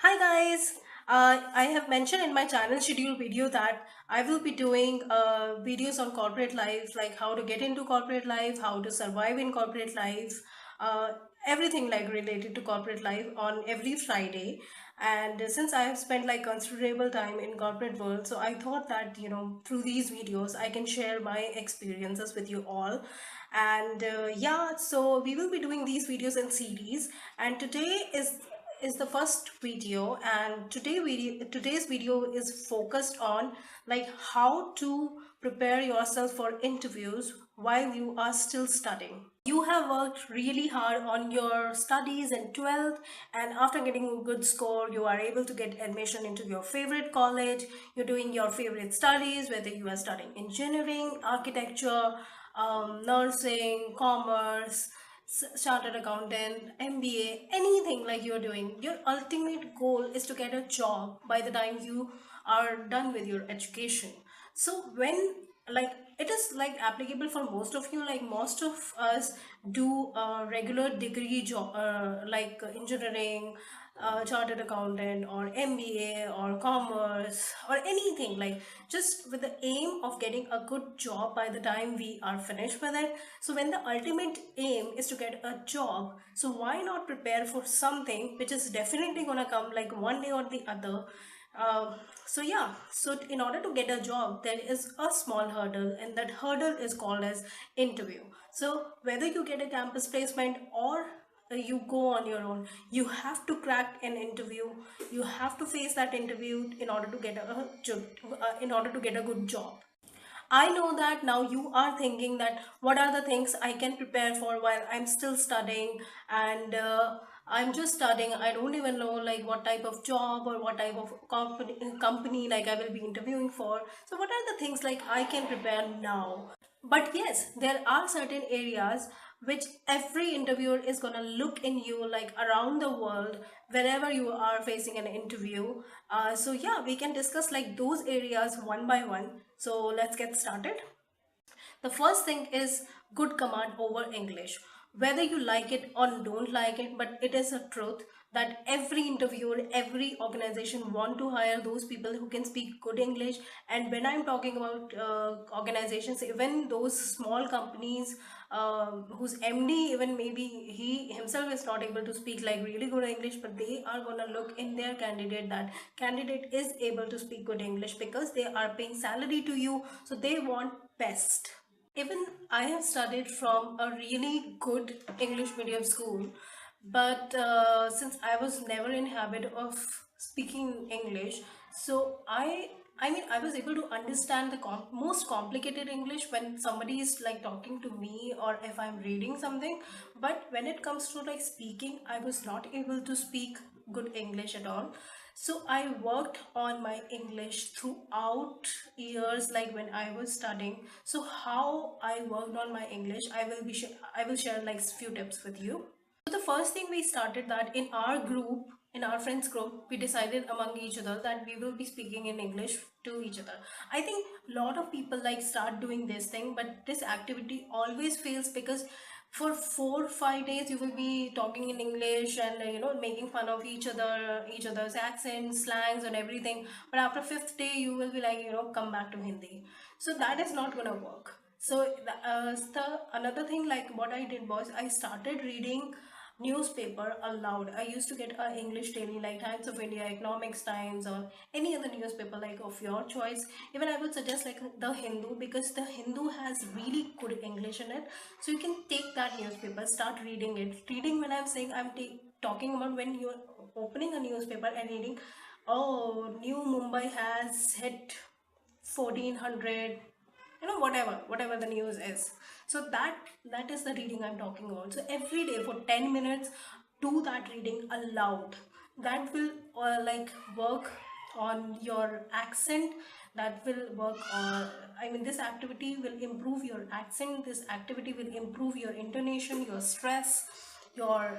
Hi guys, I have mentioned in my channel schedule video that I will be doing videos on corporate life, like how to get into corporate life, how to survive in corporate life, uh, everything like related to corporate life on every Friday. And since I have spent like considerable time in corporate world, so I thought that through these videos I can share my experiences with you all. And yeah, so we will be doing these videos in series, and today is the first video, and today's video is focused on like how to prepare yourself for interviews while you are still studying. You have worked really hard on your studies in 12th, and after getting a good score you are able to get admission into your favorite college. You're doing your favorite studies, whether you are studying engineering, architecture, nursing, commerce, chartered accountant, MBA, anything like you're doing. Your ultimate goal is to get a job by the time you are done with your education. So when like it is like applicable for most of you, like most of us do a regular degree job, like engineering, chartered accountant, or MBA, or commerce, or anything, like just with the aim of getting a good job by the time we are finished with it. So when the ultimate aim is to get a job, so why not prepare for something which is definitely gonna come like one day or the other. So yeah, so in order to get a job there is a small hurdle, and that hurdle is called as interview. So whether you get a campus placement or you go on your own, you have to crack an interview. You have to face that interview in order to get a job, in order to get a good job. I know that now you are thinking that what are the things I can prepare for while I'm still studying, and I'm just studying. I don't even know like what type of job or what type of company like I will be interviewing for. So what are the things like I can prepare now? But yes, there are certain areas which every interviewer is gonna look in you, like around the world, wherever you are facing an interview. So yeah, we can discuss like those areas one by one. So let's get started. The first thing is good command over English. Whether you like it or don't like it, but it is a truth that every interviewer, every organization want to hire those people who can speak good English. And when I'm talking about organizations, even those small companies, whose MD even maybe he himself is not able to speak like really good English, but they are gonna look in their candidate that candidate is able to speak good English because they are paying salary to you, so they want best. Even I have studied from a really good English medium school, but since I was never in habit of speaking English, so I mean I was able to understand the most complicated English when somebody is like talking to me or if I'm reading something. But when it comes to like speaking, I was not able to speak good English at all. So I worked on my English throughout years, like when I was studying. So how I worked on my English, I will share like few tips with you. So the first thing we started that in our group, in our friends group, we decided among each other that we will be speaking in English to each other. I think a lot of people like start doing this thing, but this activity always fails because for 4 5 days you will be talking in English and making fun of each other's accents, slangs, and everything. But after fifth day you will be like come back to Hindi. So that is not gonna work. So the another thing like what I did was I started reading newspaper aloud. I used to get a English daily like Times of India, Economics Times, or any other newspaper like of your choice. Even I would suggest like the Hindu, because the Hindu has really good English in it. So you can take that newspaper, start reading it. Reading, when I'm saying, talking about when you're opening a newspaper and reading, oh, New Mumbai has hit 1400, whatever the news is. So that is the reading I'm talking about. So every day for 10 minutes do that reading aloud. That will like work on your accent. That will work on, I mean, this activity will improve your accent. This activity will improve your intonation, your stress, your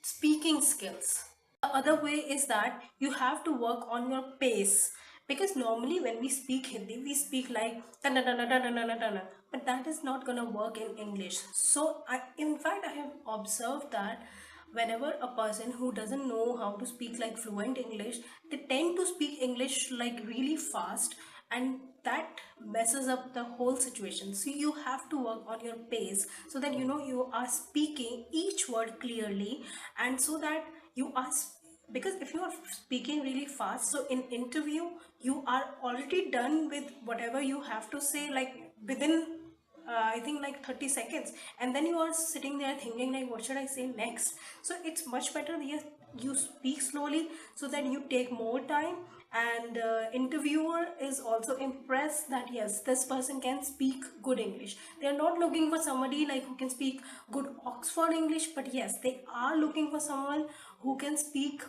speaking skills. The other way is that you have to work on your pace, because normally when we speak Hindi we speak like tana tana tana tana tana, but that is not gonna work in English. So in fact I have observed that whenever a person who doesn't know how to speak like fluent English, they tend to speak English like really fast, and that messes up the whole situation. So you have to work on your pace so that you are speaking each word clearly, and so that you are because if you are speaking really fast, so in interview you are already done with whatever you have to say, like within I think like 30 seconds, and then you are sitting there thinking like what should I say next. So it's much better that you speak slowly so that you take more time, and interviewer is also impressed that yes, this person can speak good English. They are not looking for somebody like who can speak good Oxford English, but yes, they are looking for someone who can speak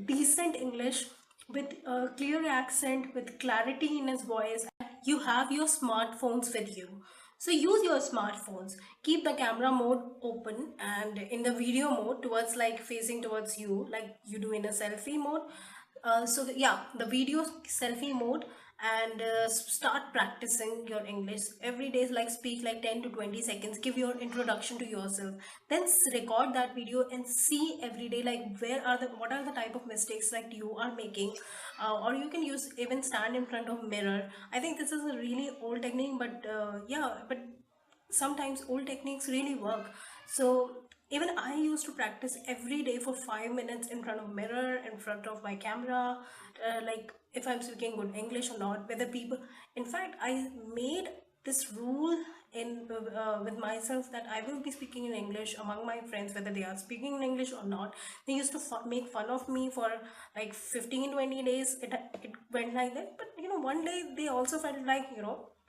decent English with a clear accent, with clarity in his voice. You have your smartphones with you, so use your smartphones. Keep the camera mode open and in the video mode towards like facing towards you, like you do in a selfie mode. So yeah, the video selfie mode, and start practicing your English every day. Like speak like 10 to 20 seconds, give your introduction to yourself, then record that video and see every day like what are the type of mistakes like you are making. Or you can use even stand in front of mirror. I think this is a really old technique, but yeah, but sometimes old techniques really work. So even I used to practice every day for 5 minutes in front of mirror, in front of my camera, like if I'm speaking good English or not, whether people, in fact I made this rule in with myself that I will be speaking in English among my friends whether they are speaking in English or not. They used to make fun of me for like 15-20 days. It went like that, but one day they also felt like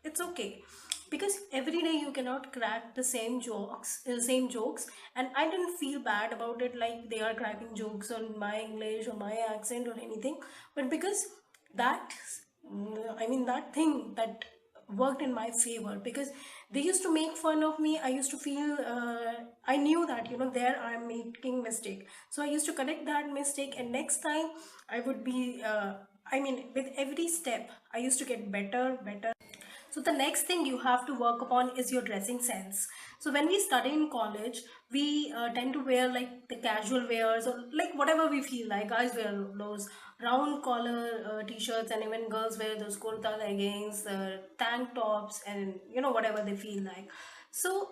it's okay, because every day you cannot crack the same jokes. And I didn't feel bad about it like they are cracking jokes on my English or my accent or anything, but because that that thing that worked in my favor, because they used to make fun of me. I used to feel I knew that there I'm making mistake, so I used to correct that mistake, and next time I would be with every step I used to get better. So the next thing you have to work upon is your dressing sense. So when we study in college, we tend to wear like the casual wears or like whatever we feel like. Guys wear those round collar t-shirts, and even girls wear those kurta leggings, tank tops, and whatever they feel like. So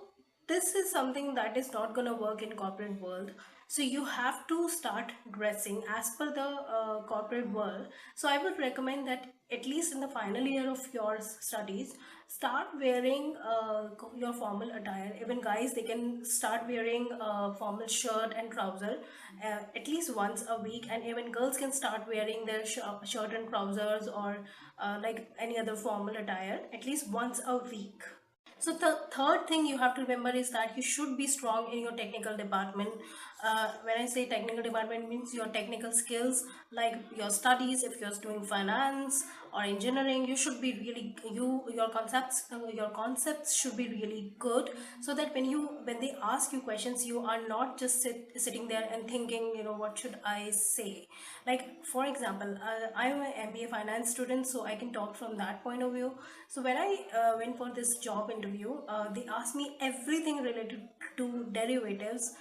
this is something that is not going to work in corporate world. So you have to start dressing as per the corporate world. So I would recommend that at least in the final year of your studies, start wearing your formal attire. Even guys, they can start wearing formal shirt and trouser at least once a week, and even girls can start wearing their shirt and trousers, or like any other formal attire at least once a week. So the third thing you have to remember is that you should be strong in your technical department. When I say technical department, means your technical skills, like your studies. If you're doing finance or engineering, you should be really your concepts should be really good, so that when they ask you questions, you are not just sitting there and thinking, what should I say. Like for example, I'm an MBA finance student, so I can talk from that point of view. So when I went for this job interview, they asked me everything related to derivatives,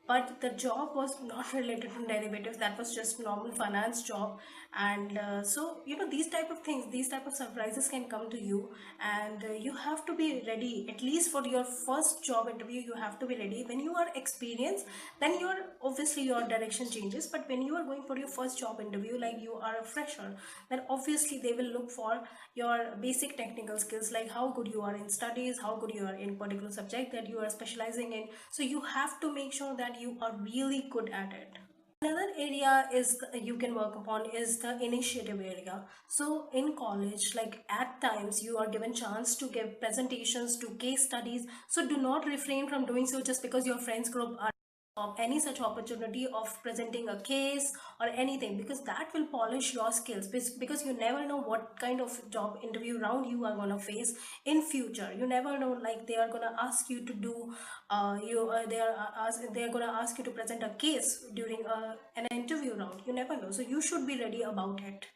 but the job was not related to derivatives. That was just normal finance job. And so these type of things, these type of surprises can come to you, and you have to be ready. At least for your first job interview, you have to be ready. When you are experienced, then obviously your direction changes, but when you are going for your first job interview, like you are a fresher, then obviously they will look for your basic technical skills, like how good you are in studies, how good you are in particular subject that you are specializing in. So you have to make sure that you are really good at it. Another area you can work upon is the initiative area. So in college, like at times you are given chance to give presentations, to case studies. So do not refrain from doing so just because your friends group are of any such opportunity of presenting a case or anything, because that will polish your skills, because you never know what kind of job interview round you are going to face in future. You never know, like they are going to ask you to do they are going to ask you to present a case during an interview round. You never know, so you should be ready about it.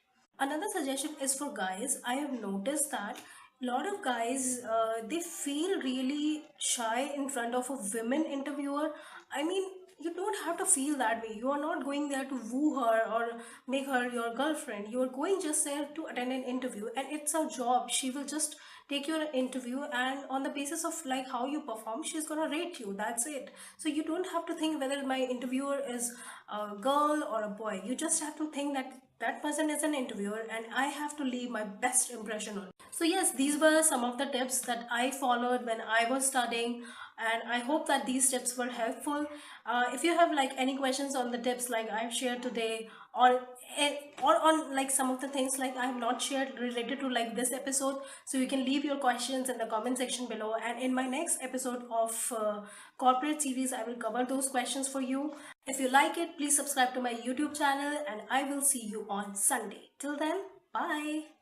Another suggestion is for guys. I have noticed that a lot of guys they feel really shy in front of a women interviewer. I mean, You don't have to feel that way. You are not going there to woo her or make her your girlfriend. You are going just there to attend an interview, and it's a job. She will just take your interview, and on the basis of like how you perform, she's gonna rate you. That's it. So you don't have to think whether my interviewer is a girl or a boy. You just have to think that that person is an interviewer and I have to leave my best impression on. So yes, these were some of the tips that I followed when I was studying, and I hope that these tips were helpful. If you have like any questions on the tips like I've shared today, or or on like some of the things like I have not shared related to like this episode, so you can leave your questions in the comment section below, and in my next episode of corporate series I will cover those questions for you. If you like it, please subscribe to my YouTube channel, and I will see you on Sunday. Till then, bye.